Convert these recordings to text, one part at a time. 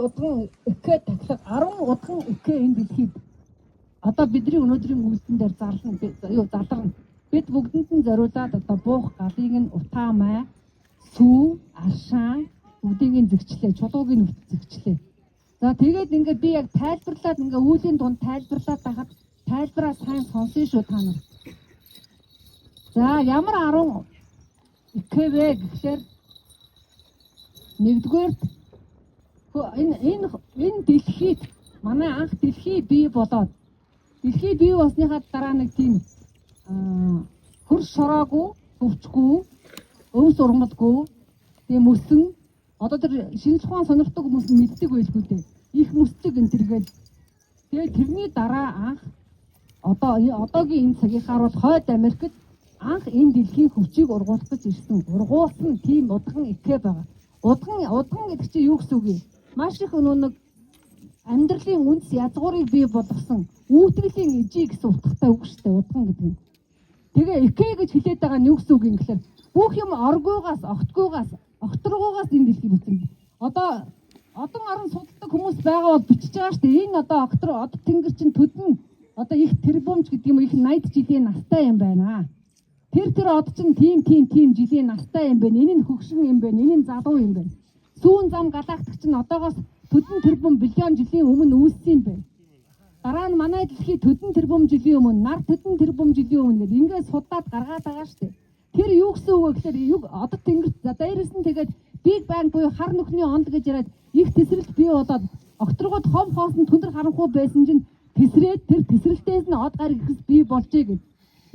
удган эко тахлаг 10 удган эко энэ дэлхийд одоо бидний өнөөдрийн үйлдэн дээр заларна. Бид бүгдэнд нь зориулаад одоо буух галыг нь утаа май, сүү, аршаан бүгдийг нь зэгчлээ, чулууг нь зэгчлээ. За тэгээд ингээд би яг тайлбарлаад ингээд үүлийн дунд тайлбарлаад байхад тайлбараа сайн сонсон шүү та нар. За ямар 10 эквэ гэхээр нэгдүгээр энэ дэлхийд манай анх дэлхий бий болоод дэлхий бий болсныхаа дараа нэг тийм хөрш шороогүй, өвчгүй, өвс урмалгүй, тийм мөсөн одоо тэр шинжлэх ухаан сонирхдаг хүмүүс мэддэг байлгүй дээ. Их мөсдөг энэ тэргээд тэгээд тэрний дараа анх одоогийн энэ цагийнхаар бол хойд Америкт анх энэ дэлхийн хөвчийг ургуулах гэж ирсэн. Ургуулсан тийм удган экэ байгаа. Удган гэдэг чинь юу гэсэн үг юм? Маш их нэг амьдралын үндэс язгуурыг бий болгосон үүтгэлийн эжий гэсэн утгатай үг шүү дээ. Удган гэдэг нь. Тэгээ экэ гэж хэлээд байгаа нь юу гэсэн үг юм гэхээр бүх юм оргуугаас, огторгуугаас энэ дэлхий бүтэн. Одоо одон орон судалдаг хүмүүс байгаа бол бичиж байгаа шүү дээ. Энэ одоо од тэнгэр чинь төдөн одоо их тэрбумж гэдэг юм их 80 жилийн настай юм байна. Тэр од чинь тийм жилийн настай юм байна. Энэ нь хөгшин юм байна. Энэ нь залуу юм байна. Сүүн зам галактик чинь одоогоос төдөн тэрбум биллион жилийн өмнө үүссэн юм байна. Дараа нь манай дэлхий төдөн тэрбум жилийн өмнө, нар төдөн тэрбум жилийн өмнө гэдэг ингээд судлаад гаргаад байгаа шүү дээ. Тэр юу гэсэн үг вэ гэхээр одод тэнгэрт дээрээс нь тэгээд Big Bang буюу хар нүхний онд гэж яриад их тесрэлт бий болоод огторгууд хов хоосон түндэр харанхуй байсан чинь тесрээд тэр тесрэлтээс нь од гараг ихс бий болжээ гэд.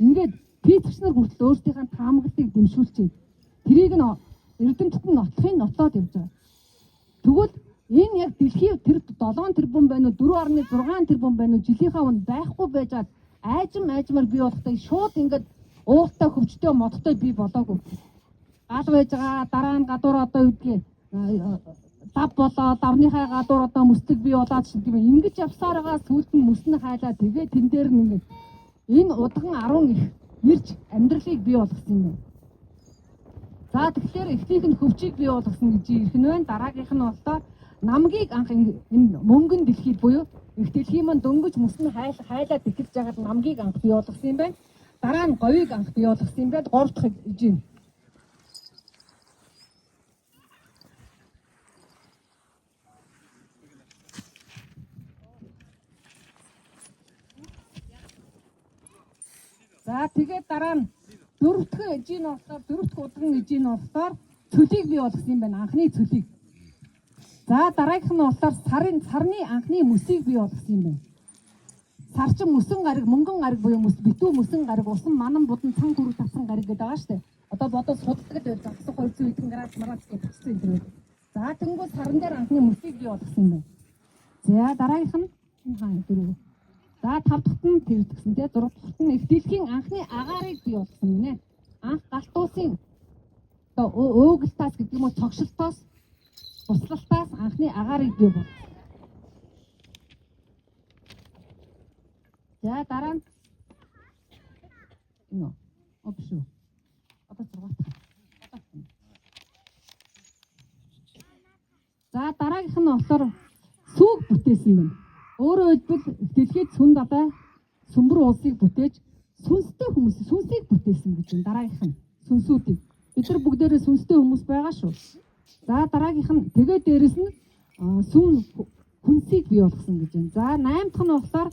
Ингээд физикч нар хүртэл өөрсдийнхээ таамаглалыг дэмшүүлчихэд тэрийг нь эрдэмтэд нь нотлоод явж байгаа. Тэгвэл энэ яг дэлхий тэр 7 тэрбум байна уу 4.6 тэрбум байна уу жилийнхаа өмнө байхгүй байжгаад айжмаар бий болохтай шууд ингээд ууртай хөвчтэй модтой бий болоогүй. Гал байж байгаа дараа нь гадуур одоо үдгээ дав болоо давныхаа гадуур одоо мөслөг бий болоод шиг юм ингэж явсаар байгаа сүүлд нь мөснө хайлаа тэгээ тэн дээр нь ингээд энэ удган 10 их ирж амьдралыг бий болгосон юм байна. За тэгэхээр эхлийнх нь хөвчийг бий болгосон гэж ирэх нь байна. Дараагийнх нь болохоор намгийг анх энэ мөнгөн дэлхийд буюу их дэлхийн манд дөнгөж мөснө хайлаад эхэлж байгаад намгийг анх бий болгосон юм байна. Дараа нь говийг анх бий болгосон юм байна. 3 дахь ижин. За тэгээд дараа нь 4 дахь ижин болохоор 4 дахь удган ижин болохоор цөлийг бий болгосон юм байна. Анхны цөлийг. За дараагийнх нь болохоор сарны анхны мөсийг бий болгосон юм байна. Сар чин мөсөн гариг, мөнгөн гариг буюу битүү мөсөн гариг, усан манан будан цан гүрэг тавсан гариг гэдэг байгаа шүү дээ. Одоо бодоод судалдаг байж загсах 200 хэдэн градус маргац гэж тавьсан юм байна. За тэнгуү саран дээр анхны мөсийг бий болгосон юм байна. За дараагийнх нь дөрөв. За 5 дахьт нь тэр гэсэн тийм 6 дахьт нь их дэлхийн анхны агаарыг бий болгосон юм нэ. Анх галт уусын одоо өөглтаас гэдэг юм уу цогшилтоос буслалтаас анхны агаарыг бий болгосон. За дараа нь опшоо. Одоо 6 дахь. За дараагийнх нь болохоор сүг бүтээсэн байна. Өөрөөр хэлбэл дэлхийд сүн далай сүмбэр улсыг бүтээж сүнсийг бүтээсэн гэж байна. Дараагийнх нь сүнсүүдийг. Бид нар бүгдээрээ сүнстэй хүмүүс байгаа шүү. За дараагийнх нь тэгээд дээрэс нь сүн хүнсийг бий болгосон гэж байна. За 8 дахь нь болохоор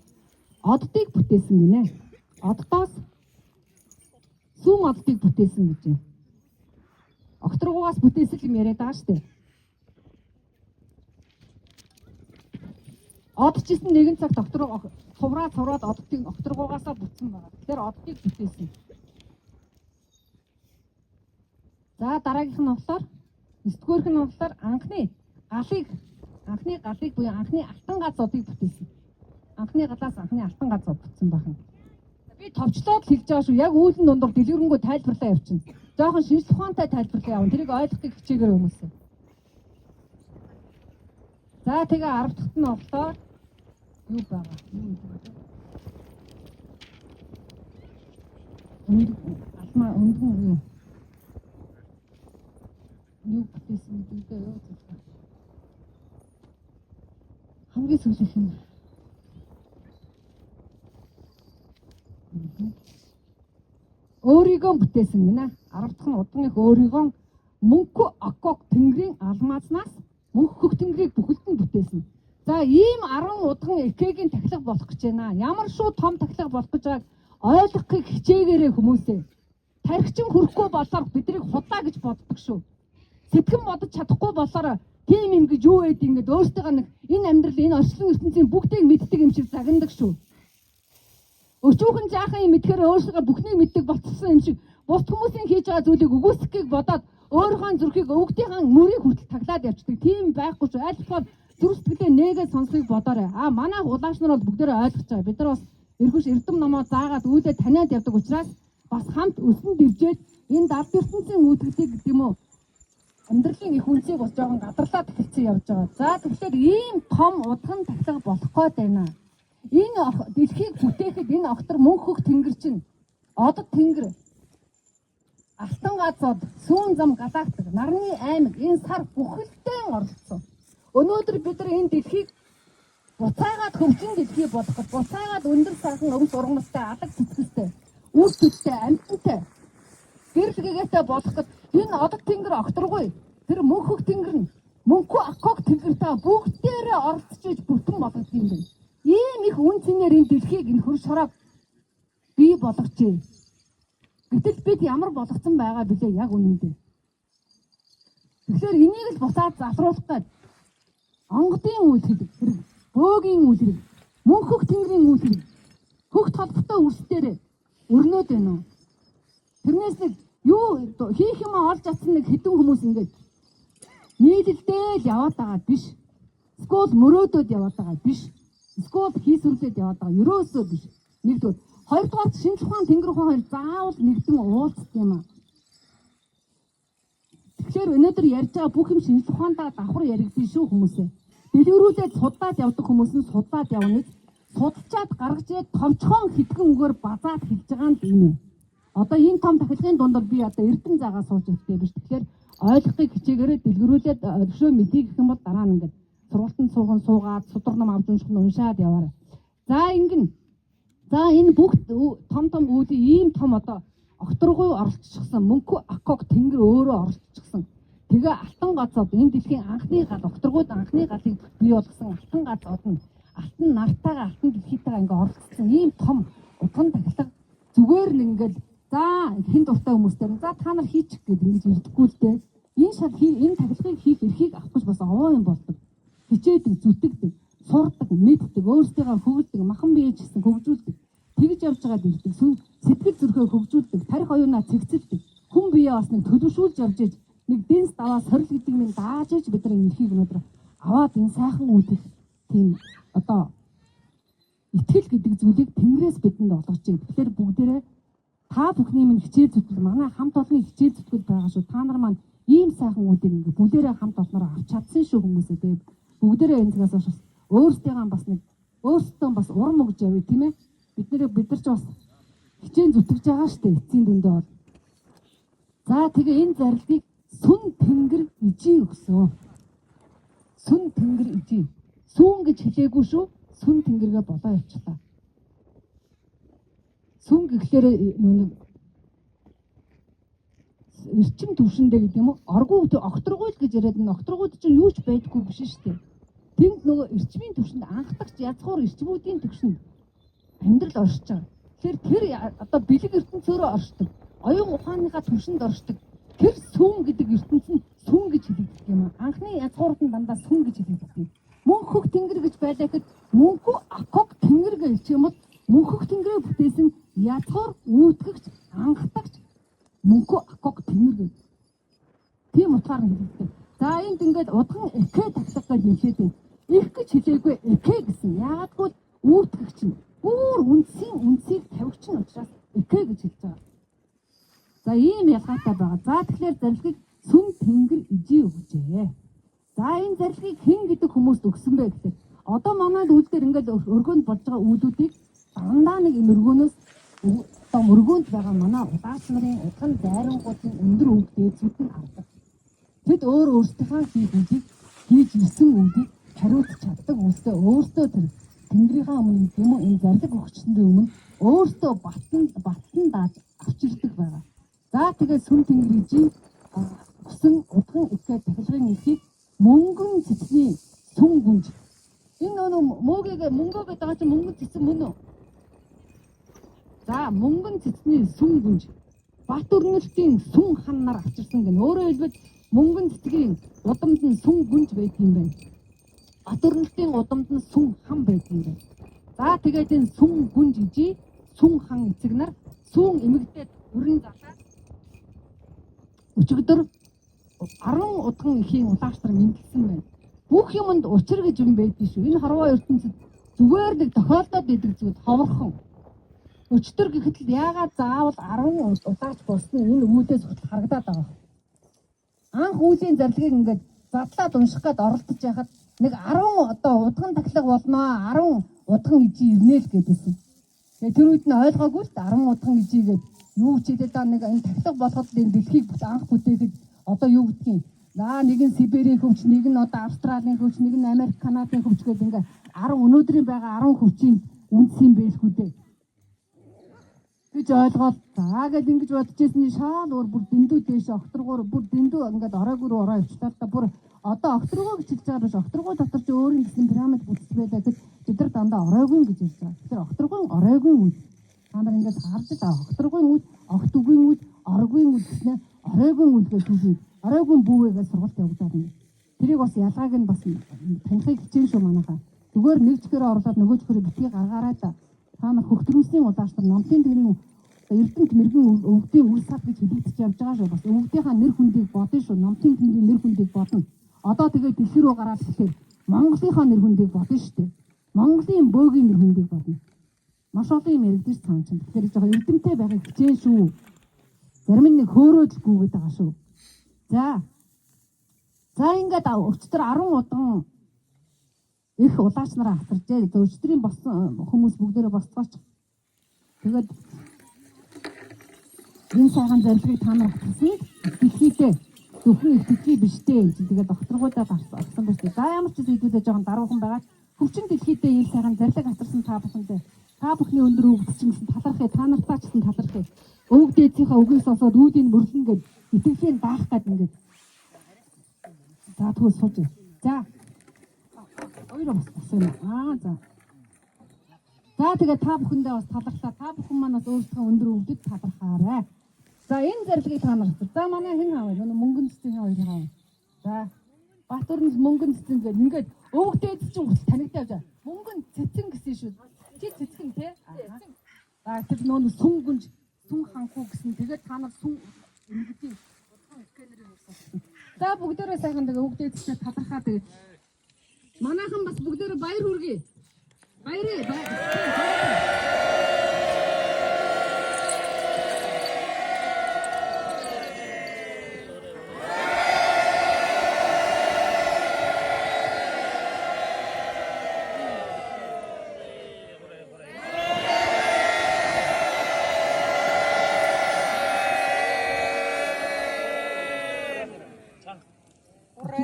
оддыг бүтээсэн гинэ. Оддоос сүм оддыг бүтээсэн гэж байна. Огторгуугаас бүтээсэн юм яриад байгаа шүү дээ. Од чисэн нэгэн цаг цувраад оддыг огторгуугаасаа бүтсэн байгаа. Тэгэхээр оддыг бүтээсэн. За дараагийнх нь болохоор 9-р нь болохоор анхны галыг буюу анхны алтан газуудыг бүтээсэн. Анхны галаас анхны алтан газуу бүтсэн байна. Би товчлоод хэлж байгаа шүү. Яг үүлэн дундуур дэлгэрэнгүй тайлбарлаа явчихна. Жохон шинжлэх ухаантай тайлбарлаа явна. Тэрийг ойлгохыг хичээгээрэй хүмүүсээ. За тэгээ 10 дахьт нь болохоор юу байгаа? Өндгөн юу? Юу бүтээсэн гэдэг юу вэ? хамгийн сүүлийнх нь өөрийгөө бүтээсэн гинэ. 10 дахь нь удных өөрийгөө мөнхө аког тэнгэрийн алмаазнаас мөнхөх тэнгэрийг бүхэлд нь бүтээсэн. За ийм 10 удхан эхэгийн тахилга болох гэж байна. Ямар шүү том тахилга болох гэж байгааг ойлгохыг хичээгээрэй хүмүүсээ. Тархичин хүрэхгүй болоор биднийг худлаа гэж боддог шүү. Сэтгэн бодож чадахгүй болоор тийм юм гэж юуээд ингэж өөртөө нэг энэ амьдрал энэ орчлон ертөнцийн бүгдийг мэддэг юм шиг загнадаг шүү. Өчүүхэн жаахан юм мэдхээр өөрсдөө бүхнийг мэддэг болцсон юм шиг бус хүмүүсийн хийж байгаа зүйлийг үгүйсэхийг бодоод өөрийнхөө зүрхийг өвгдийнхаа мөрийг хүртэл таглаад явчихдаг. Тийм байхгүй шүү. Аль болох зүрх сэтгэлээ нээгээд сонсхийг бодоорой. Манай улаанч нар бол бүгдээрээ ойлгож байгаа. Бид нар бас эргүш эрдэм номоо заагаад үүдээ таниад явдаг учраас бас хамт өсөн дивжээд энэ дард ертөнцийн үүдгэлийг гэдэг юм уу амьдралын их үнцийг бас жоохон гадарлаад эхэлсэн явж байгаа. За тэгэхээр ийм том удхан тахилга болох гээд байна. Энэ дэлхийг бүтээхэд энэ огтор мөнхөх тэнгэр чинь одод тэнгэр алтан газод сүүн зам галактик нарны аймаг энэ сар бүхэлдээ оролцсон. Өнөөдөр бид нар энэ дэлхийг буцаагаад хөгжин дэлхий болгоход буцаагаад өндөр сайхан өвс ургамалтай алаг цэцгэлтэй үр төдтэй амьтантай гэрэл гэгээтэй болгоход энэ одод тэнгэр огторгүй тэр мөнхөх тэнгэр нь мөнхөө аког тэнгэртэй бүгдээрээ оролцож бүтэн болгох юм байна. Ийм их үн цэнээр энэ дэлхийг энэ хөр шороог бий болгожээ. Гэтэл бид ямар болгоцсон байгаа билээ яг үнэндээ. Тэгэхээр энийг л буцаад залруулах гээд онгодын үйл хэрэг, бөөгийн үйл хэрэг, мөнхөх тэнгэрийн үйл хэрэг, хөх толботой үрсдээр өрнөд байна уу? Тэрнээс нэг юу хийх юм олж чадсан нэг хэдэн хүмүүс ингээд нийлэлдээ л яваад байгаа биш. Скол мөрөөдөд яваад байгаа биш. Скол хийсвэрлээд яваад байгаа ерөөсөө биш. Нэгдүгээр, хоёрдугаар шинж ухаан тэнгэр ухаан хоёр заавал нэгдэн уулздаг юм аа. Тэгэхээр өнөөдөр ярьж байгаа бүх юм шинж ухаандаа давхар яригдсан шүү хүмүүсээ. Дэлгэрүүлээд судлаад явдаг хүмүүс нь судлаад явна. Судалчаад гаргаж ирээд товчхон хитгэн үгээр базаад хэлж байгаа нь энэ. Одоо энэ том тахилгын дундор би одоо эрдэн заагаа сууж ихтэй биш. Тэгэхээр ойлгохыг хичээгээрээ дэлгэрүүлээд өшөө мэдээ гэх юм бол дараа нь ингээд сургалтанд суугаад суугаад судар ном авч уншаад яваарай. За ингэн. За энэ бүх том үүдийн ийм том одоо огторгүй оролцчихсан мөнхөө аког тэнгэр өөрөө оролцчихсан. Тэгээ алтан газууд энэ дэлхийн анхны гал огторгууд анхны галыг бий болгосон алтан газууд нь алтан нартайгаа алтан дэлхийтэйгээ ингээ оролцсон ийм том удхан тахилга зүгээр нэг ингээл за хэн дуртай хүмүүстэй за та нар хийчих гэдэг ингэж ирдэггүй л дээ. Энэ тахилгыг хийх эрхийг авах гэж бас овоо юм болдог. Хичээдэг, зүтгэдэг, сурдаг, мэддэг, өөрсдийгөө хөвөлдөг, махан биеж гэсэн хөгжүүлдэг. Тэгж явж байгаад ирдэг. Сэтгэл зүрхээ хөгжүүлдэг, тарих оюунаа цэгцэлдэг. Хүн биеэ бас нэг төлөвшүүлж явж иж нэг дэнс даваа сорил гэдэг нь дааж иж бид нар энэ эрхийг өнөөдөр аваад энэ сайхан үүдэх тийм одоо итгэл гэдэг зүйлийг Тэнгэрээс бидэнд олгож байна. Тэгэхээр бүгдээрээ та бүхний минь хичээл зүтгэл манай хамт олонний хичээл зүтгэл байгаа шүү. Та нар маань ийм сайхан үүдийг ингээ бүгдээрээ хамт олноор авч чадсан шүү хүмүүсээ бэ. Бүгдээрээ энэ цагаас хойш өөрсдийгөө бас нэг өөрсдөө бас урам өгж явъя тийм ээ. Бид нар ч бас хичээл зүтгэж байгаа шүү дээ эцсийн дүндээ бол. За тэгээ энэ зарилгыг сүн тэнгэр ижий өгсөн. Сүн тэнгэр ижий. Сүүн гэж хэлээгүй шүү. Сүн тэнгэргээ болоо явчлаа. Сүн гэхлээр нэг эрчим төвшөндөө гэдэг юм уу? Огторгуйл гэж яриад энэ огторгууд чинь юу ч байдаггүй биш шүү дээ. Тэнд нөгөө эрчмийн төвшөнд анхдагч язгуур эрчмүүдийн төвшөнд амьдрал оршиж байгаа. Тэгэхээр тэр одоо бэлэг ертөнцөөрөө оршдог. Оюун ухааныхаа төвшөнд оршдог. Тэр сүн гэдэг ертөнц нь сүн гэж хэлэгддэг юм аа. Анхны язгуурд нь дандаа сүн гэж хэлэгддэг. Мөнхөх тэнгэр гэж байлаа гэхэд мөнхөө аког тэнгэр гэж юм бол мөнхөх тэнгэрээ бүтээсэн язгуур үүтгэгч анхдагч мөнхөө аког тэнгэр гэж. Тийм утгаар нь хэлэгддэг. За энд ингээд удхан эгэ тахлах гэж нэлээд байна. Их гэж хэлээгүй эгэ гэсэн. Яагаад гэвэл үүтгэгч нь бүр үнсийг тавигч нь учраас эгэ гэж хэлж байгаа. За ийм ялгаатай байгаа. За тэгэхээр зарилгыг сүн тэнгэр ижий өгчээ. За энэ зарилгыг хэн гэдэг хүмүүст өгсөн бэ гэхээр одоо манайд үйл дээр ингээд өргөнд болж байгаа үүлүүдийг дандаа нэг юм өргөнөөс одоо өргөнд байгаа манай улаач нарын удхан дайрангуудын өндөр өвдөө зүтэн хардаг. Тэд өөрсдийнхөө хийх үгийг хийж ирсэн үгийг хариуцж чаддаг үстэй өөртөө тэр Тэнгэрийнхээ өмнө юм уу энэ зарлиг өгчөндөө өмнө өөртөө баттан дааж авчирдаг байгаа. За тэгээд сүм Тэнгэрийн усан удган ихээр тахилгын ихийг мөнгөн цэцний сүм гүнж. Энэ мөнгөө гэдэг байгаа чинь мөнгөн цэцэн мөн үү? За мөнгөн цэцний сүм гүнж. Бат өрнөлтийн сүм хан нар авчирсан гэн. Өөрөөр хэлбэл мөнгөн цэцгийн удамд нь сүм гүнж байдаг юм байна. Бат өрнөлтийн удамд нь сүм хан байдаг юм байна. За тэгээд энэ сүм гүнж ижи сүм хан эцэг нар сүүн эмэгдээд өрн залаад өчигдөр 10 удган ихийн улаачтар мэндэлсэн байна. Бүх юмд учир гэж юм байдаг шүү. Энэ хорвоо ертөнцид зүгээр нэг тохиолдоод идэг зүйл ховорхон. Өчтөр гэхэд л яагаад заавал 10 улаач болсон энэ үүдээс хүртэл харагдаад байгаа. Анх үүлийн зарлагыг ингээд задлаад унших гээд оролдож яхад нэг 10 одоо удган тахлаг болноо 10 удган ижи ирнэ л гэдээсэн. Тэгээ тэр үед нь ойлгоогүй л 10 удган ижи гээд юу ч хэлээд нэг энэ тахлаг болоход энэ дэлхийг анх бүтээхэд одоо юу гэдгийг нэг нь Сибирийн хөвч, нэг нь одоо Австралийн хөвч, нэг нь Америк, Канадын хөвч гэдэг ингээ 10 өнөөдрийн байгаа 10 хөвчийн үндсэн байлгүй дээ. Гэж ойлгоод заагээд ингэж бодож ирсэн шаал өөр бүр дэндүү дээш огторгоор бүр дэндүү ингээд оройгүй руу ороо явчихлаа та бүр одоо огторгоо гэж хэлж байгаа биш огторгоо дотор ч өөр юм гэсэн пирамид бүтэж байдаг гэж бид нар дандаа оройгүй гэж хэлж байгаа. Тэгэхээр огторгоо оройгүй үйл та нар ингээд харж байгаа огторгоо үйл огт үгийн үйл оройгүй үйл гэснээр оройгүй үйл гэж хэлсэн. Оройгүй бүүгээ сургалт явуулдаг юм. Тэрийг бас ялгааг нь бас танихыг хичээн шүү манайхаа. Зүгээр нэг чихээр орлоод нөгөө чихээр битгий гаргаарай та. Та нар хөхтрөмсний улаачтар намтын дэрийн Эрдэнэт мэрэгэн өвгдийн үл сад гэж хэлэгдэж явж байгаа шүү. Бас өвгдийнхаа нэр хүндийг бодно шүү. Намтын тэнгэрийн нэр хүндийг бодно. Одоо тэгээд дэлхий рүү гараад ирэхээр Монголынхаа нэр хүндийг бодно шүү дээ. Монголын бөөгийн нэр хүндийг бодно. Маш олон юм яригдэж цаан чинь. Тэгэхээр жоохон эрдэмтэй байхыг хичээн шүү. Зарим нэг хөөрөөдөлгүй гэдэг байгаа шүү. За ингээд өчтөр 10 удаа их улаач нараа авчирчээ. Өчтөрийн болсон хүмүүс бүгдээрээ босцооч. Тэгээд энэ сайхан зарилгыг та нар авчихсан. Дэлхийдээ зөвхөн итгэж биш дээ. Тэгээд докторгуудаа гарсан байж тээ. За ямар ч зүйлүүдээ жоохон даруухан байгаа. Хөвчин дэлхийдээ энэ сайхан зарилга авчирсан та бүхэндээ та бүхний өндөр өвгдсөн талархыг та нартаа ч гэсэн талархыг. Өвөг дээдсийнхаа үгийг сонсоод үүдийг мөрлөн гээд итгэлийн даах гээд ингээд. За тэгвэл сууж. За. Өөрөө бас байна. За. За тэгээд та бүхэндээ бас талархлаа. Та бүхэн маань бас өөрсдөө өндөр өвдөд талархаарай. За энэ зарилгыг та нар. За манай хэн хаав? Мөнгөн цэцэн хоёр хаав. За. Батөрн мөнгөн цэцэн гэдэг ингээд өвөг дээд чинь танигдаж байгаа. Мөнгөн цэцэн гэсэн шүү. Чи цэцэн тий? За тэр нөө сүм гүнж сүм ханхуу гэсэн. Тэгээд та нар сүм ингэдэг утхан сканерыг урсгасан. За бүгдээрээ сайхан тэгээ өвөг дээд чинь талархаа тэгээ. Манайхан бас бүгдээрээ баяр хүргэе. Баяраа.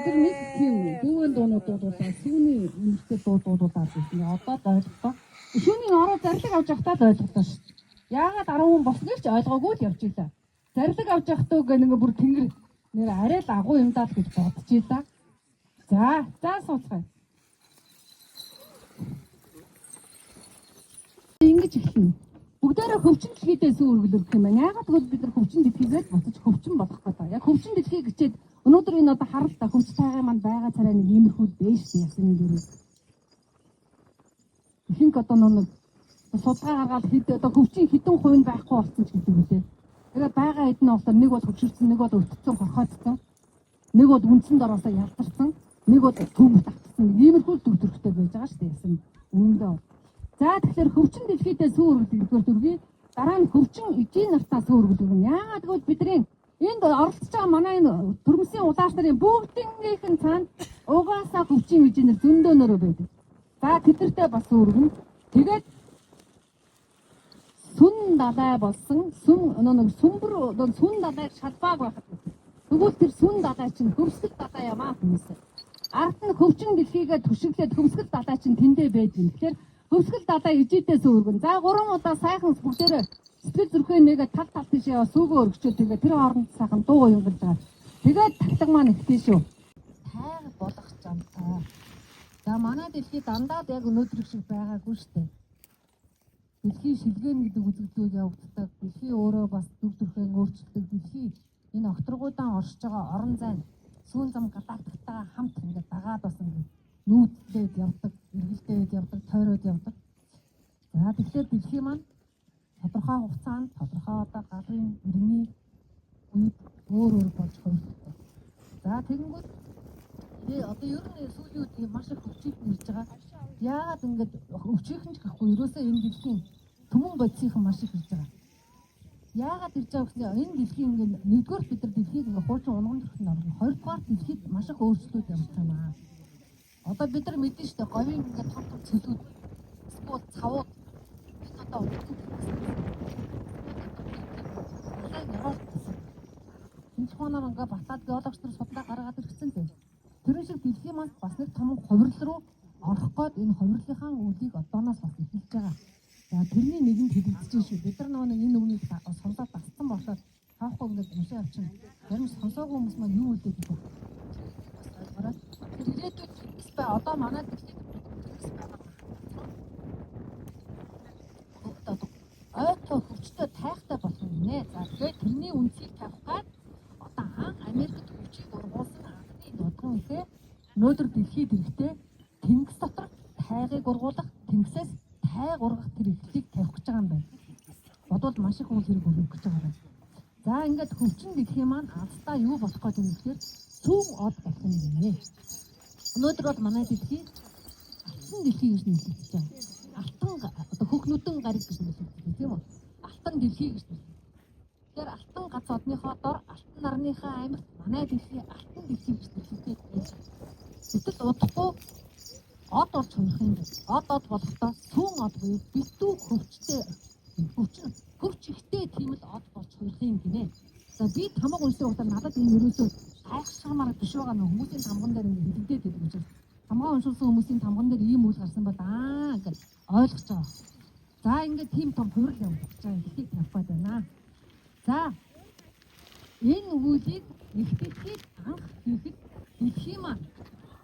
Тэд нэг тийм дүүэн дуунуудаа сүүний үнэтэй дуудаад байсан. Одоо ойлголоо. Шүүний ороо зарлиг авч явахдаа л ойлголоо шүү дээ. Яагаад 10 хүн болсныг ч ойлгоогүй л явж илаа. Зарлиг авч явахдаа нэг бүр тэнгэр нэр арай л агуу юм даа гэж бодож илаа. За сууцгаая. Ингэж эхэлнэ. Бүгдээрээ хөвчин дэлхийдээ сүү өргөлөх юм байна. Яагаад гэвэл бид нар хөвчин дэлхийгээд буцаж хөвчин болох гэдэг. Яг хөвчин дэлхийг хичээд өнөөдөр энэ одоо харалтаа хөвч тайгаа маань байгаа царай нэг иймэрхүү байж шээ ясан юм дээрээ. Ихэнх одоо нэг судалгаа гаргаад хэд одоо хөвчин хэдэн хувь байхгүй болсон ч гэдэг үлээ. Тэгээд байгаа хэдэн болохоор нэг бол хөвшөрсөн, нэг бол өвтцөн хорхоодсон, нэг бол үндсэнд ороосоо ялдарсан, нэг бол төмөт автсан. Иймэрхүү төр төрхтэй байж байгаа шүү дээ ясан үнэндээ. За тэгэхээр хөвчин дэлхийдээ сүү өргөлдөгдгөр төргий дараа нь хөвчин эжийн нартаа сүү өргөлдөгнө. Яагаад гэвэл бидний энд оролцож байгаа манай энэ төрмсийн улааш нарын бүгдийнх нь цаанд угаасаа хөвчин эжийн нар зөндөнөрөө байдаг. За тэдэртээ бас өргөн. Тэгээд сүн далай болсон сүн нэг сүмбэр сүн далайг шалбааг байхад. Тэгвэл тэр сүн далай чинь хөвсгөл далай ямаа хүмүүсээ. ард нь хөвчин дэлхийгээ түшиглээд хөмсгөл далай чинь тэндээ байж юм. Тэгэхээр хөмсгөл далай ижидээс өргөн. За 3 удаа сайхан бүгдээрээ сэтгэл зүрхээ нэгэ тал тал тийш яваа сүүгөө өргөчөө тэгээ тэр хооронд сайхан дуу юнгаж байгаа. Тэгээд тавтаг маань ихтэй шүү. Тайга болох замтай. За манай дэлхий дандаа яг өнөөдөр шиг байгаагүй шүү дээ. Дэлхийн шилгээн гэдэг үзэгдлүүд явагддаг. Дэлхий өөрөө бас дүр төрхөө өөрчилдөг. Дэлхий энэ огторгуудаан оршиж байгаа орон зайн сүүн зам гадаагдтайгаа хамт ингээд дагаад бас ингээд нүүдлээд явдаг, эргэлдээд явдаг, тойроод явдаг. За тэгэхээр дэлхий маань тодорхой хугацаанд тодорхой одоо гарын иргэний үед өөр болж хувирдаг. За тэгэнгүүт одоо ер нь сүүлийн үед маш их хөвчийг ирж байгаа. Яагаад ингэж өвчийнхэн ч гэхгүй ерөөсөө энэ дэлхийн түмэн бодисийнхан маш их ирж байгаа. Яагаад ирж байгаа гэвэл энэ дэлхийн ингээд нэгдүгээр бид нар дэлхийг ингээд хуучин унган төрхөнд орно. Хоёрдугаар дэлхийд маш их өөрчлөлт явж байна. Одоо бид нар мэдэн шүү дээ говийн ингээд том том цөлүүд эсвэл цавууд энэ одоо удахгүй энэ чуханаар ингээд батлаад геологч нар судлаа гаргаад ирсэн дээ. Тэр шиг дэлхийн маань бас нэг том хувирал руу орох гээд энэ хувирлынхаа үлийг одооноос бас эхэлж байгаа. За тэрний нэгэнд хэлэгдэж шүү. Бид нар нэг энэ үнийг сонсоод тасцсан болоод таахгүй ингээд уншаа авчин. Зарим сонсоогүй хүмүүс маань юу үлдээд байгаа. Бас ойлгоорой. Тэр ирээдүйд тэнгис бай. Одоо манай дэлхийд тэнгис байгаа. Ойтой хөвчтэй тайхтай болох юм нэ. За тэгээд тэрний үнцийг тавих гээд одоо анх Америкт хөвчийг ургуулсан анхны нодгон ихэ өнөөдөр дэлхийд ирэхдээ тэнгис дотор тайгыг ургуулах, тэнгисээс тайг ургах тэр ихлийг тавих гэж байгаа юм байна. Бодвол маш их үйл хэрэг өргөх гэж байгаа юм. За ингээд хөвчин дэлхий маань алстаа юу болох гээд юм гэхээр сүүн од болох юм нэ. Өнөөдөр бол манай дэлхий алтан дэлхий гэж нэрлэгдэж байна. Алтан одоо хөхнүүдэн гариг гэж нэрлэгдэж тийм үү? Алтан дэлхий гэж нэрлэгдэж. Тэгэхээр алтан гац одныхоо дор алтан нарныхаа аймагт манай дэлхий алтан дэлхий гэж нэрлэгдэж байна. Гэтэл удахгүй од болж хувирах юм байна. Од болохдоо сүүн од буюу битүү хөвчтэй хөвч ихтэй тийм л од болж хувирах юм гинэ. За би тамга уншсан удаа надад энэ ерөөсөө гайхшигмаар биш байгаа нөх хүмүүсийн тамган дээр ингэ хэлэгдээд байдаг учраас тамга уншуулсан хүмүүсийн тамган дээр ийм үйл гарсан бол гэж ойлгож байгаа. За ингээд тийм том хувирал явагдаж байгаа юм дэлхийг тавьгаад байна. За энэ үүлийг нэгтгэхэд анх хийхэд дэлхий маань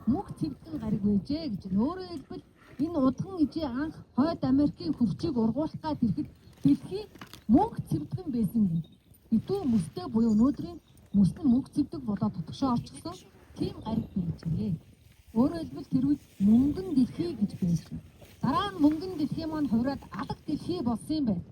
мөнх цэвдэн гариг байжээ гэж. Өөрөөр хэлбэл энэ удган ижээ анх хойд Америкийн хөвчийг ургуулах гээд ирэхэд дэлхий мөнх цэвдгэн байсан юм. Битүү мөстэй буюу өнөөдрийн мөс нь мөнх цэвдэг болоод тотгошоо орчихсон тийм гариг байжээ. Өөрөөр хэлбэл тэр үед мөнгөн дэлхий гэж байсан. Дараа нь мөнгөн дэлхий маань хувираад алга дэлхий болсон юм байна.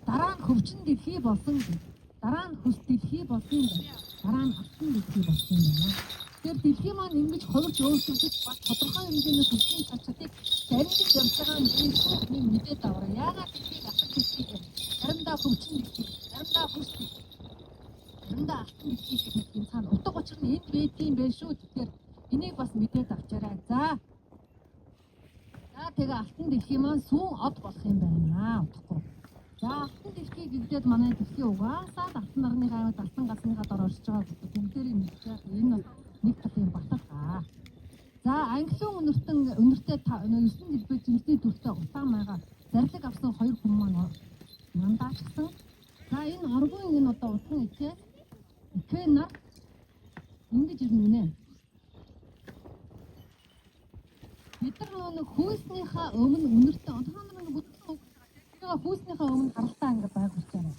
Дараа нь хөвчин дэлхий болсон гэж. Дараа нь хөс дэлхий болсон юм байна. Дараа нь алтан дэлхий болсон юм байна. Тэгэхээр дэлхий маань ингэж хувирч өөрчлөгдөж бас тодорхой хэмжээний хөвчний цачдыг заримдаа явж байгаа юм би мэдээд аваа. Яагаад дэлхийг алтан дэлхий гэж заримдаа хөвчин дэлхий, заримдаа хөс дэлхий, заримдаа алтан дэлхий гэдэг юм цаана утга учир нь энд байдгийн байх шүү. Тэгэхээр энийг бас мэдээд авчаарай. За тэгээ алтан дэлхий маань сүүн од болох юм байна. Утгагүй. За алтан дэлхий гэдэг манай дэлхий угаасаа алтан нарны аймагт алтан газрынхаа дор оршиж байгаа гэдэг бүгдээрээ мэдчихэж энэ нэг талын баталгаа. За английн үнэртэй 9 дэлбээ жинхэнэ дүртэй утаан маягаар зарлиг авсан 2 хүн маань мандаачсан. За энэ оргын энэ одоо утган икэ нар ингэж ирнэ нэ. Бид нар нэг хүйснийхаа өмнө үнэртэй онцгой нэг бүтэн үг. Тэгээ хүйснийхаа өмнө харалтаа ингэ байгуулж байна.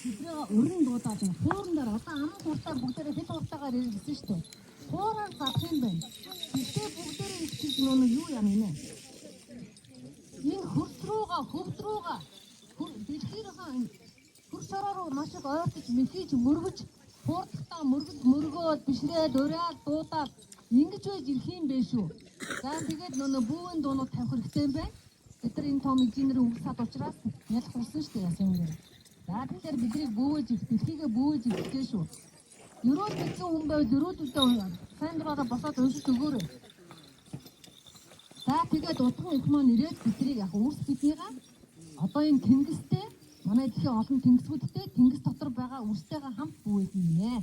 Тэдрээ өрн дуудаад байна. Хуурн дээр одоо аман хууртаа бүгдээрээ хэл хууртаагаар ирсэн шүү дээ. Хуураар гарах юм байна. Тэгтээ бүгдээрээ их нэг юу юм нэ. Энэ хөвдрүүга дэлхийрээ хөрс ороо маш их ойртож мэхийж мөргөж хуурдахтаа мөргөөд бишрээд ураад дуудаад ингэж байж ирэх юм бэ шүү. За тэгээд нөгөө бүүн дуунууд тавих хэрэгтэй юм байна. Бид нар энэ том инженерийн үгсад учраас ялах болсон шүү дээ ясан юм. За тэгэхээр бидний бүүж дэлхийгээ бүүж ирчихээ шүү. Ерөөд бичсэн хүн байвал ерөөдөө сайн дураараа босоод уншиж өгөөрэй. За тэгээд удхан их маань ирээд бидний яг үрс биднийгаа одоо энэ тэнгистэй манай дэлхийн олон тэнгисүүдтэй тэнгис дотор байгаа үрстэйгээ хамт бүүж нэ.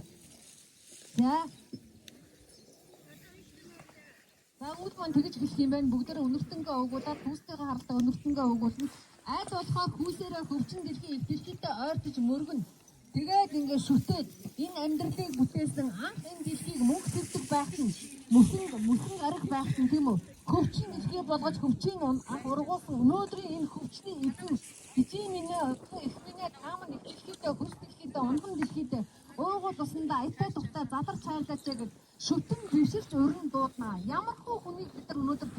За. За үл маань тэгж хэлэх юм байна. Бүгдээр өнөртөнгөө өгүүлээд хүүстэйгээ харалтаа өнөртөнгөө өгүүлнэ. Аль болохоор хүүсээрээ хөвчин дэлхийдээ ойртож мөргөн. Тэгээд ингээд шүтээд энэ амьдралыг бүтээсэн анх энэ дэлхийг мөнх төвдөг байсан. Мөсөн ариг байсан тийм үү? Хөвчин дэлхий болгож хөвчийн анх ургуулсан өнөөдрийн энэ хөвчний эзэн эзэн минь их минь тааман дэлхийдээ хөрс дэлхийдээ унган дэлхийдээ уугуул усандаа аятай тухтай задарч хайлаач гэж шүтэн биширч өрн дууднаа. Ямар хөө хүнийг бид нар өнөөдөр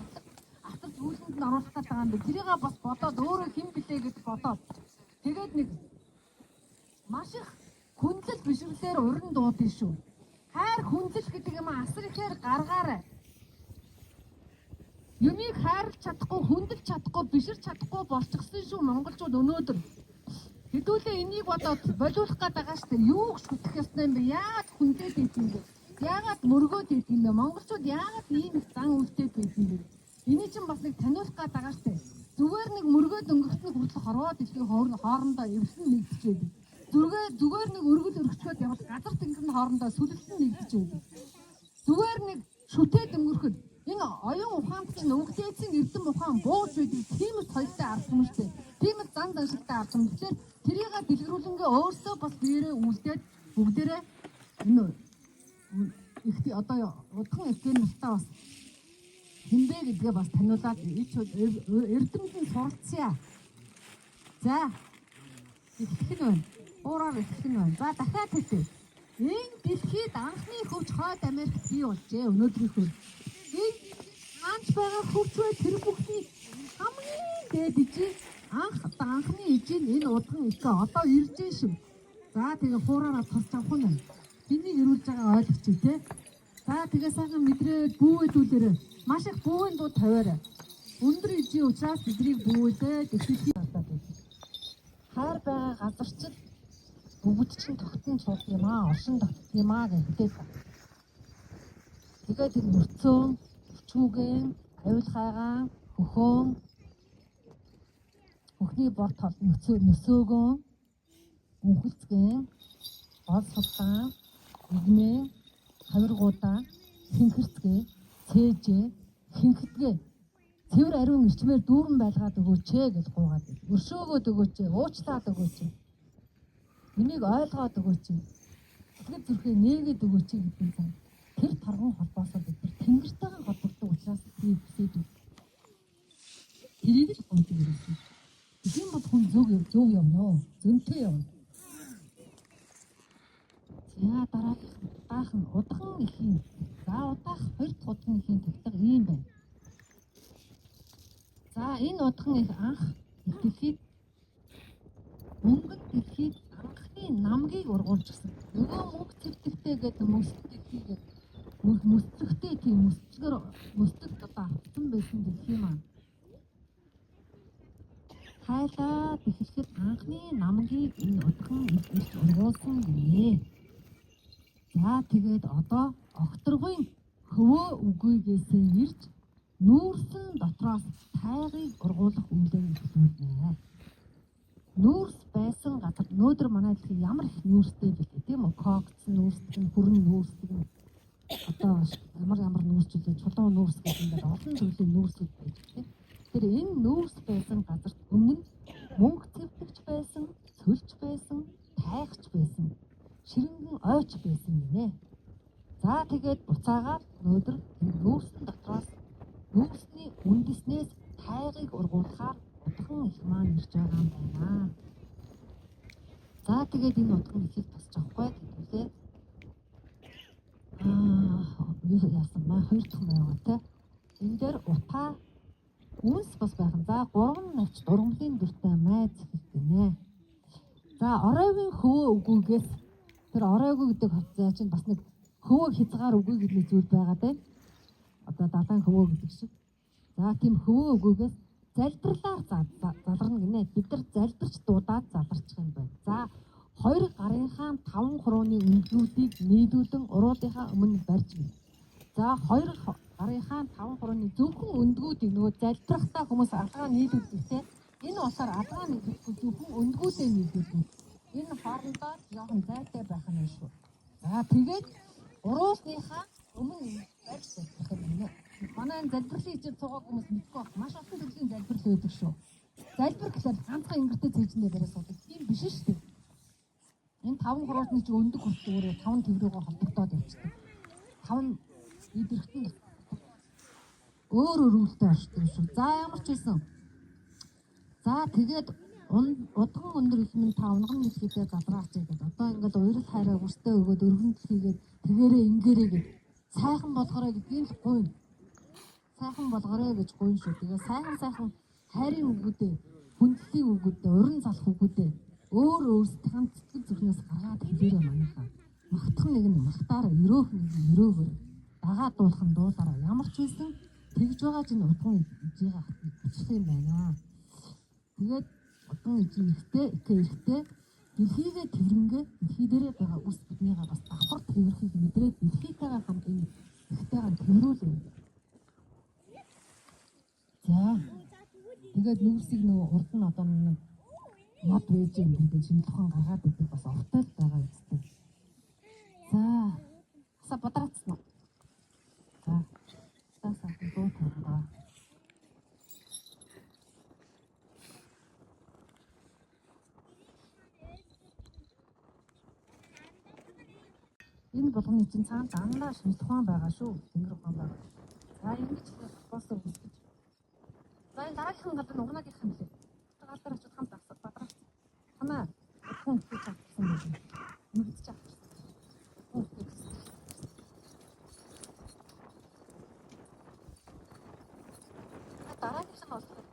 атар зүйлэнд нь оруулах гэдэг юм бэ? Тэрийг бас бодоод өөрөө хэн билээ гэж бодоод тэгээд нэг маш их хүндлэл бишрлэр уран дуудсан шүү. Хайр хүндлэл гэдэг юм асар ихээр гаргаарай. Юмыг хайрлах чадахгүй, хүндэлж чадахгүй, биширч чадахгүй болчихсон шүү монголчууд өнөөдөр. Хэдүүлээ энийг бодоод болиулах гээд байгаа шүү дээ. Юу гэж шүтэх ёстой юм бэ? Яагаад хүндээд байт юм бэ? Яагаад мөргөөд байт юм бэ? Монголчууд яагаад ийм зан үйлдэл байт юм бэ? Эний чинь бас нэг таниулах гээд байгаа шүү дээ. Зүгээр нэг мөргөөд өнгөрсөн хүртэл хорвоод дэлхийн хоорондоо эвсэн нэгдэжээд. Зүгээр нэг өргөл өргөчөөд явал газар тэнгэрийн хоорондоо сүлэлтэн нэгдэжээд. Зүгээр нэг шүтээд өнгөрөхөд энэ оюун ухаантай нүгдээсэн эрдэм ухаан бууж байдаг. Тийм л соёлтой ард юм шүү дээ. Тийм л зан заншилтай ард юм. Тэгэхээр тэрийг дэлгэрүүлэнгээ өөрсдөө бас биеэрээ үлдээд бүгдээрээ энэ их одоо удхан эдгээр нартаа бас хинбэ гэдгээ бас таниулаад эрдэмд нь суралцъя. За ихтгэн байна. Уураар ихтгэн байна. За дахиад хэлье. Энэ дэлхийд анхны хөвч хойд Америкт бий болжээ өнөөдрийнхөө. Энэ анч байгаа хөвч бай тэр бүхний хамгийн дээд ижи анхны ижи энэ удхан ихэ одоо ирж шүү. За тэгээ хуураараа тусч авах нь. Энийг ирүүлж байгаа ойлгочих тий. За тэгээ сайхан мэдрээд бүүвэдүүлээрээ маш их бүүвэн дуу тавиараа. Өндөр ижи учраас бидний бүүвэдээ дэлхийд алдаад байна. Хайр байгаа газарчд бүгд чинь тогтсон суух юм аа, оршин тогтсон юм аа гэдэг. Тэгээд энэ мөрцөө, өчүүгэн, аюул хайгаан, хөхөөн, хөхний бор тол нөсөөгөө, үнхэлцгэн, гол султан, игмэн, хавиргуудаа, хинхэрцгээ, цээжээ, хинхэтгээ цэвэр ариун ирчмээр дүүрэн байлгаад өгөөч гэж гуугаад. Өршөөгөөд өгөөч, уучлаад өгөөч. Энийг ойлгоод өгөөч. Сэтгэл зүрхээ нээгээд өгөөч гэдэг нь тэр тарган холбоосоо бид нар тэнгэртэйгээ холбогддог учраас тийм хүсэж байна. Тэрийг л гомдсон юм. Тийм бол хүн зөв юм нөө. Зөнтэй юм. За дараагийн удхан ихийн. За удаах 2 дахь удхан ихийн тагтаг ийм байна. За энэ удхан их анх дэлхийд мөнгөд дэлхийд анхны намгийг ургуулж гисэн. Нөгөө мөнгө цэвтэгтэй гэдэг мөсөлтөйгээд мөсөлтөйтэй тийм мөсөлтөд одоо автсан байсан дэлхий маань. Хайлаад эхлэхэд анхны намгийг энэ удхан ирж ургуулсан гинэ. За тэгээд одоо огторгын хөвөө үгүйгээсээ ирж нүүрсэн дотроос тайгыг ургуулах үйлээр эхлүүлнэ. Нүүрс байсан газар өнөөдөр манай дэлхий ямар их нүүрстэй бэлээ тийм үү? Кокс нүүрсдэг, хүрэн нүүрсдэг. Одоо ямар нүүрсчлээ чулуун нүүрс гэх юм бол олон төрлийн нүүрсүүд байж тийм. Тэр энэ нүүрс байсан газарт өмнө нь мөнгө цэвтэгч байсан, цөлч байсан, тайгч байсан, ширэнгэн ойч байсан гинэ. За тэгээд буцаагаад өнөөдөр нүүрсэн дотроос нүүрсний үндэснээс тайгыг ургуулахаар удхан их маань ирж байгаа юм байна. За тэгээд энэ удхан ихийг тусч авахгүй гэдгүүлээ. Юу яасан маа 2 дахь байгаа те. Энэ дээр утаа үнс бас байх. За 3 навч дурмлын дүртэй майз гэх гинэ. За оройгийн хөвөө үгүйгээс тэр оройгүй гэдэг хавцаа чинь бас нэг хөвөө хязгаар үгүй гэдэг зүйл байгаа дээ. Одоо далайн хөвөө гэдэг шиг. За тийм хөвөө үгүйгээс залбирлаар заларна гинэ. Бид нар залбирч дуудаад заларчих юм байна. За 2 гарынхаа 5 хурууны өндгүүдийг нийлүүлэн уруулынхаа өмнө барьж гин. За 2 гарынхаа 5 хурууны зөвхөн өндгүүдийг нөгөө залбирахтаа хүмүүс алгаа нийлүүлдэг те. Энэ усаар алгаа нийлүүлэхгүй зөвхөн өндгүүдээ нийлүүлдэг. Энэ хоорондоо жоохон зайтай байх нь шүү. За тэгээд Уруусныхаа өмнө барьж залбирх юм байна. Манай энэ залбирлын хичээл цугааг хүмүүс мэдгүй байна. Маш олон төрлийн залбирал байдаг шүү. Залбир гэхэл ганцхан ингэртэй цэжиндээ бариад суудаг. Тийм биш шүү дээ. Энэ 5 хуруусны чи өндөг хүртэл өөрөө 5 төврөөгөө холбогдоод явчихдаг. 5 идэрхтэн өөр өвөлтэй оршдог шүү. За ямар ч байсан. За тэгээд удган өндөр их минь та унган хэлхийдээ задраач гэдэг. Одоо ингээд уурал хайраа хүстэй өгөөд өргөнд хийгээд тэгээрээ ингээрээ гэд сайхан болгоорой гэдгийг л гуйна. Сайхан болгоорой гэж гуйна шүү. Тэгээ сайхан хайрын үгүүдээ, хүндэтгэлийн үгүүдээ, уран залах үгүүдээ өөр өөрсдийн цэцэг зүрхнээс гаргаад хэлээрээ манайхаа. Магтах нэг нь магтаараа, өрөөх нэг нь өрөөгөө. Дагаа дуулах нь дуулаараа. Ямар ч байсан тэгж байгаа чинь удган ижигээ бичих юм байна. Тэгээд удган ижиг ихтэй дэлхийгээ тэрнгээ дэлхий дээрээ байгаа үс биднийгаа бас давхар тэрхийг мэдрээд дэлхийтэйгээ хамт энэ ихтэйгээ тэрүүлээ. За тэгээд нүгсийг нөгөө урд нь одоо нэг мод вэж юм гэдэг шинжилхэн гаргаад өгдөг бас овтой байгаа үстэй. За аса бодрацсан уу? За тасаа дуу таваа. Энэ болгоны чинь цаана дандаа шинж тухайн байгаа шүү. Тэнгэр ухаан байгаа. За энэ ч босоо үсгэж. За энэ дараагийн гадаа угнаагийнх юм лээ. Гаалдар очиж хамт бадраа. Танаа хүн хийж авсан юм. Мэдчих авсан. Дараагийн нь болох.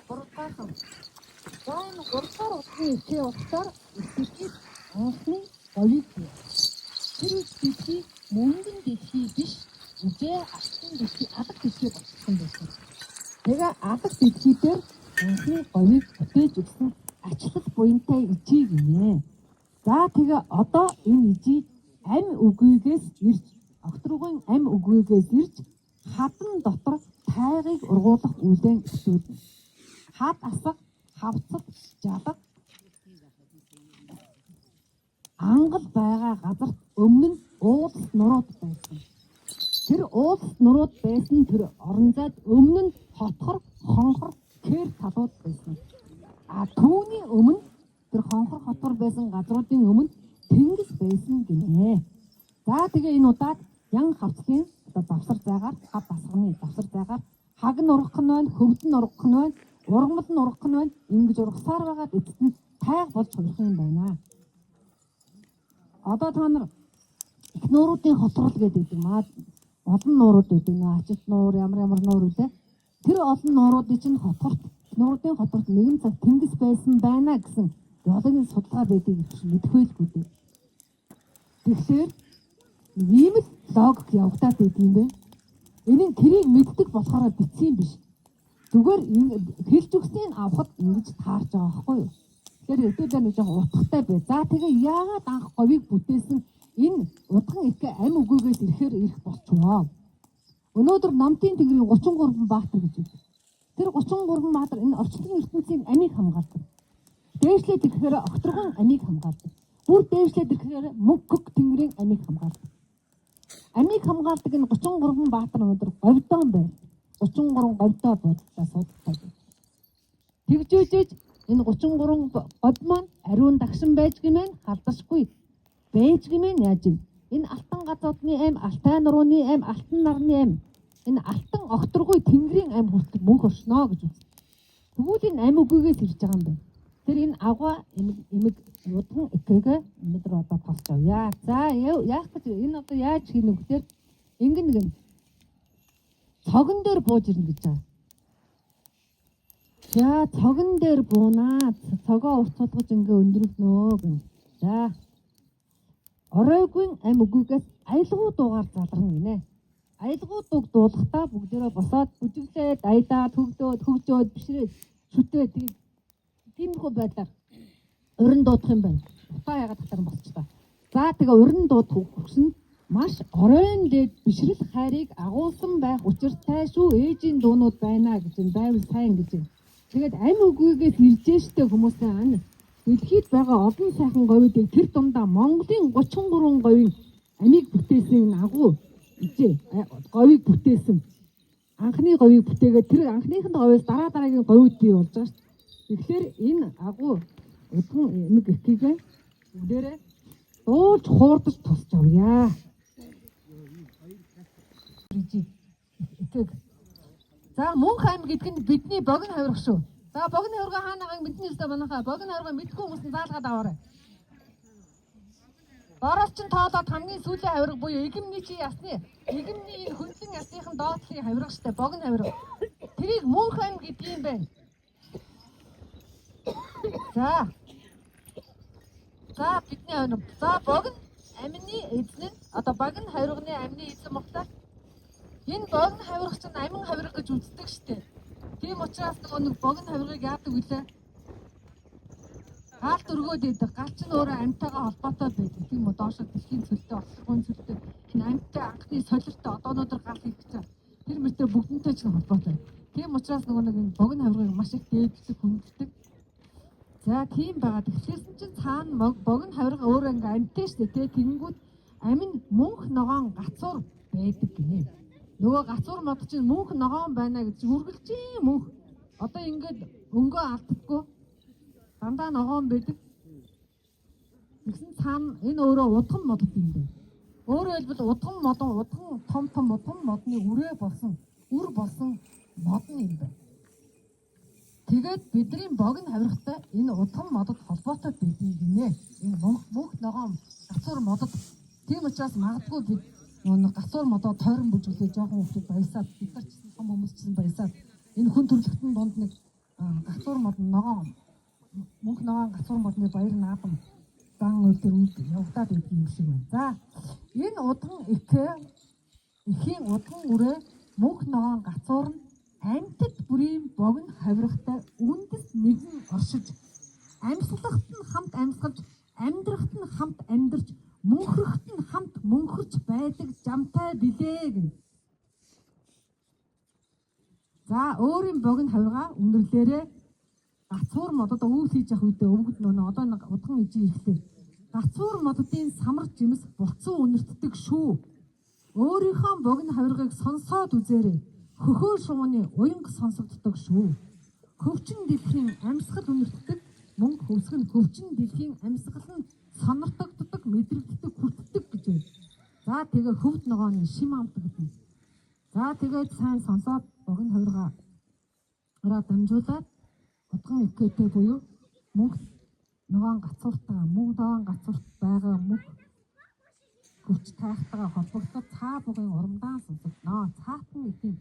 Буруухан. За энэ гурваар усны ичээ ухтаар эсвэлчид анхны говийг бий. Тэр үсгийн мөнгөн дэлхий биш, үжээ алтан дэлхий алга дэлхий болсон байсан. Тэгээ алга дэлхий дээр анхны говийг бүтээж өгсөн ачлал буянтай ижийг гинэ. За тэгээ одоо энэ ижийг ам үгүйгээс ирж, огтрогын ам үгүйгээс ирж хадан дотор тайгыг ургуулах үлэн өсвөлнө. Хад асах, хавцад, жалаг ангал байгаа газарт өмнө нь уулс нурууд байсан. Тэр уулс нурууд байсан тэр орон зайд өмнө нь хотхор, хонхор, кэр талууд байсан. Түүний өмнө тэр хонхор хотхор байсан газруудын өмнө тэнгис байсан гинэ. За тэгээ энэ удаад ян хавцлын одоо давсар зайгаар, хад асганы давсар зайгаар хаг нь ургах нь байна, хөвд нь ургах нь байна. Ургамал нь ургах нь байна. Ингэж ургасаар байгаад эцэст нь тайг болж хурах юм байна. Одоо та нар их нууруудын хотрол гэдэг юм аа. Олон нуурууд гэдэг нэ ачит нуур ямар нуур үлээ. Тэр олон нууруудын чинь хотгорт нууруудын хотгорт нэгэн цаг тэнгис байсан байна гэсэн геологийн судалгаа байдгийг мэдхвэлгүй дээ. Тэгэхээр ийм л логик явагдаад байдаг юм бэ. Энийг тэрийг мэддэг болохоор бичсэн юм биш. Зүгээр хэлж өгснгийг авахд ингэж таарч байгаа байхгүй юу? Тэгэхээр өдөөдөө нэг жоохон утгатай бай. За тэгээ яагаад анх говийг бүтээсэн энэ удган их ам үгүйгээс ирэхээр ирэх болчихвоо. Өнөөдөр Намтын тэнгэрийн 33 баатар гэж үү. Тэр 33 баатар энэ орчлон ертөнцийн амийг хамгаалдаг. Дээшлээд ирэхээр огторгон амийг хамгаалдаг. Бүр дээшлээд ирэхээр мөнгөг тэнгэрийн амийг хамгаалдаг. Амийг хамгаалдаг энэ 33 баатар өнөөдөр говьдон байна. 33 говьдоо буудлаа судалтай. Тэгжүүжээж энэ 33 говь маань ариун дагшин байж гэмээр халдашгүй байж гэмээр яаж юм? Энэ алтан газуудны ам, алтай нурууны ам, алтан нарны ам, энэ алтан огторгүй тэнгэрийн ам хүртэл мөнх оршноо гэж үз. Тэгвэл энэ ам үгүйгээс ирж байгаа юм байна. Тэр энэ агва эмэг удган эхэгээ өнөөдөр одоо тосч авъя. За яах гэж энэ одоо яаж хийнэ гэхээр ингэн нэг цогон дээр бууж ирнэ гэж байгаа. За цогон дээр буунаа. Цогоо уртцуулгаж ингээ өндрөгнөө гэн. За оройгүй ам үгүйгээс аялгуу дуугаар залрна гинэ. Аялгуу дууг дуулахдаа бүгдээрээ босоод бүжиглээд аялаад хөгжөөд бишрээд шүтээд тиймэрхүү байдлаар урин дуудах юм байна. Утаа ягаад татар болчихлоо. За тэгээ урин дууд хөгсөн маш оройн дээд бишрэл хайрыг агуулсан байх учиртай шүү. Ээжийн дуунууд байна гэж юм байвал сайн гэж юм. Тэгээд амь үгүйгээс ирж штэ хүмүүсээ ань. Дэлхийд байгаа олон сайхан говьдыг тэр дундаа Монголын 33 говийн амийг бүтээсэн агуу ижээ говийг бүтээсэн. Анхны говийг бүтээгээд тэр анхныхын говьоос дараагийн говьд бий болж байгаа шүү. Тэгэхээр энэ агуу удхан эмэг эрхийгээ бүгдээрээ дуулж хуурдаж тусч авъя. За Мөнх аймаг гэдэг нь бидний богино хавирга шүү. За богино хавирга хаанагааг мэднэ л дээ манайхаа. Богино хавирга мэдгүй хүмүүс нь заалгаад аваарай. Дороос ч тоолоод хамгийн сүүлийн хавирга буюу игэмний чи ясны игэмний энэ хөндлөн ясныхан доотлын хавирга штэ богино хавирга. Тэрийг Мөнх аймаг гэдэг юм байна. За бидний хавирга. За богино амины эзэн нь одоо богино хавирганы амины эзэн мохтой. Энэ богино хавирга чинь амин хавирга гэж үздэг штэ. Тийм учраас нэг богино хавиргыг яадаг вүлээ? Гаалт өргөөд идэг. Гаалт чинь өөрөө амьтайгаа холбоотой байдаг. Тийм үү? Доошо дэлхийн цөлтэй, ослогын цөлтэй. Энэ амьтай анхны солиртой одоо өнөөдөр гал хийх гэж байгаа. Тэр мөртөө бүгднтэй ч холбоотой. Тийм учраас нэг богино хавиргыг маш их дээддэг, хүнддэг. За тийм байгаа. Тэгчээсэн чинь цаана богино хавирга өөрөө ингээ амьтай штэ. Тэгэнгүүт амин мөнх ногоон гацуур байдаг гинэ. Нөгөө гацуур мод чинь мөнх ногоон байна гэж үргэлжийн мөнх. Одоо ингээд өнгөө алддаггүй. Дандаа ногоон байдаг. Тэгсэн цаана энэ өөрөө удган мод юм байна. Өөрөөр хэлбэл удган том модны үрээ болсон, үр болсон мод юм байна. Тэгээд бидний богино хавиргатай энэ удган модод холбоотой байдаг гинэ. Энэ мөнх ногоон гацуур модод. Тийм учраас магадгүй бид нэг гацуур модоо тойрон бүжиглээ жоохон хүмүүс баясаад бид нар ч том хүмүүс ч баясаад энэ хүн төрөлхтөн донд нэг гацуур мод ногоон мөнх ногоон гацуур модны баяр наадам дан өөр явагдаад идэг юм шиг байна. За энэ удган эхийн удган үрээ мөнх ногоон гацуур нь амьтад бүрийн богино хавиргатай үндэс нэгэн оршиж амьсгалахт нь хамт амьсгалж амьдрахт нь хамт амьдарч мөнхөрөхт нь хамт мөнхөрч байдаг жамтай билээ гэнэ. За өөрийн богино хавиргаа үнэрлээрээ гацуур модод өвөл хийж явах үедээ өвгөд нөө одоо нэг удган ижи ирэхлээр гацуур мододын самар жимс буцан үнэртдэг шүү. Өөрийнхөө богино хавиргыг сонсоод үзээрэй. Хөхөө шууны уянг сонсогддог шүү. Хөвчин дэлхийн амьсгал үнэртдэг мөн хөвсгөн хөвчин дэлхийн амьсгал нь сонортогддог, мэдрэгддэг, хүртдэг гэж байна. За тэгээ хөвд ногооны шим амтдаг гэдэг. За тэгээд сайн сонсоод богино хавиргаараа дамжуулаад удган эхэтэй буюу мөнх ногоон гацуурт байгаа мөнх хүч тайхтайгаа холбогдоход цаа бугын урамдаан сонсогдноо. Цаатан эхийн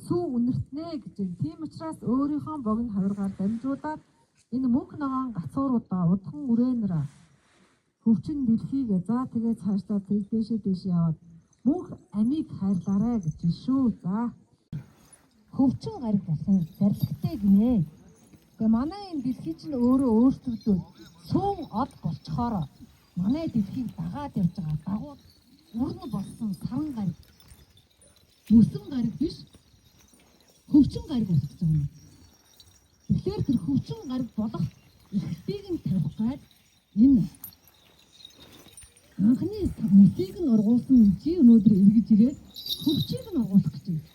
сүү үнэртнэ гэж байна. Тийм учраас өөрийнхөө богино хавиргаар дамжуулаад энэ мөнх ногоон гацууруудаа удган үрээнээр хөвчин дэлхийгээ за тэгээ цаашдаа дээш яваад мөнх амийг хайрлаарай гэж шүү. За хөвчин гариг болсон зарлагтай гинэ. Тэгээ манай энэ дэлхий чинь өөрөө өөрчлөгдөв. Суун од болчхоор манай дэлхийг дагаад явж байгаа дагуу урн болсон саран гариг. Мөсөн гариг биш. Хөвчин гариг болчихж байгаа юм. Тэгэхээр тэр хөвчин гариг болох ихтийг нь тавих гад энэ анхны мөсийг нь ургуулсан чи өнөөдөр эргэж ирээд хөвчийг нь ургуулах гэж байна.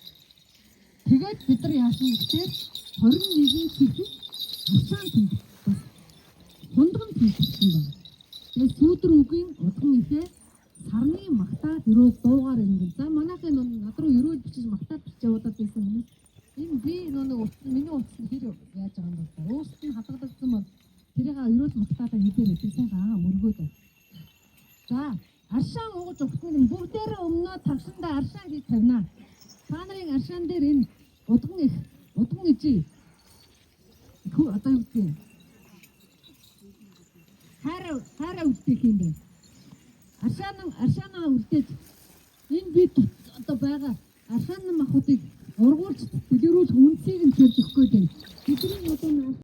Тэгээд бид нар яасан гэхээр 21 сэдв усаан тэмдэг бас хундган тэмдэгсэн байна. Тэгээд сүүдэр үгийн удган ихээ сарны магтаад өрөө дуугаар ингэн. За манайхын над руу өрөө бичиж магтаад бичээудаад байсан хүмүүс. Энэ би нэг миний утас нь хэр яаж байгаа юм бэ? Өөрсд нь хадгалагдсан бол тэрийг өрөө магтаадаа хэдээр байсан аа мөргөөд. За аршаан ууж өгсөн нь бүгдээрээ өмнөө тавшиндаа аршаан хийж тавина. Та нарын аршаан дээр энэ удган ижи одоо юу гэдэг вэ? Хараа үлдээх юм бэ? Аршаанаа үлдээж энэ би одоо байгаа аршаан махуудыг ургуулж дэлгэрүүлэх үнцийг нь төлж өгөх гээд байна. Бидний одоо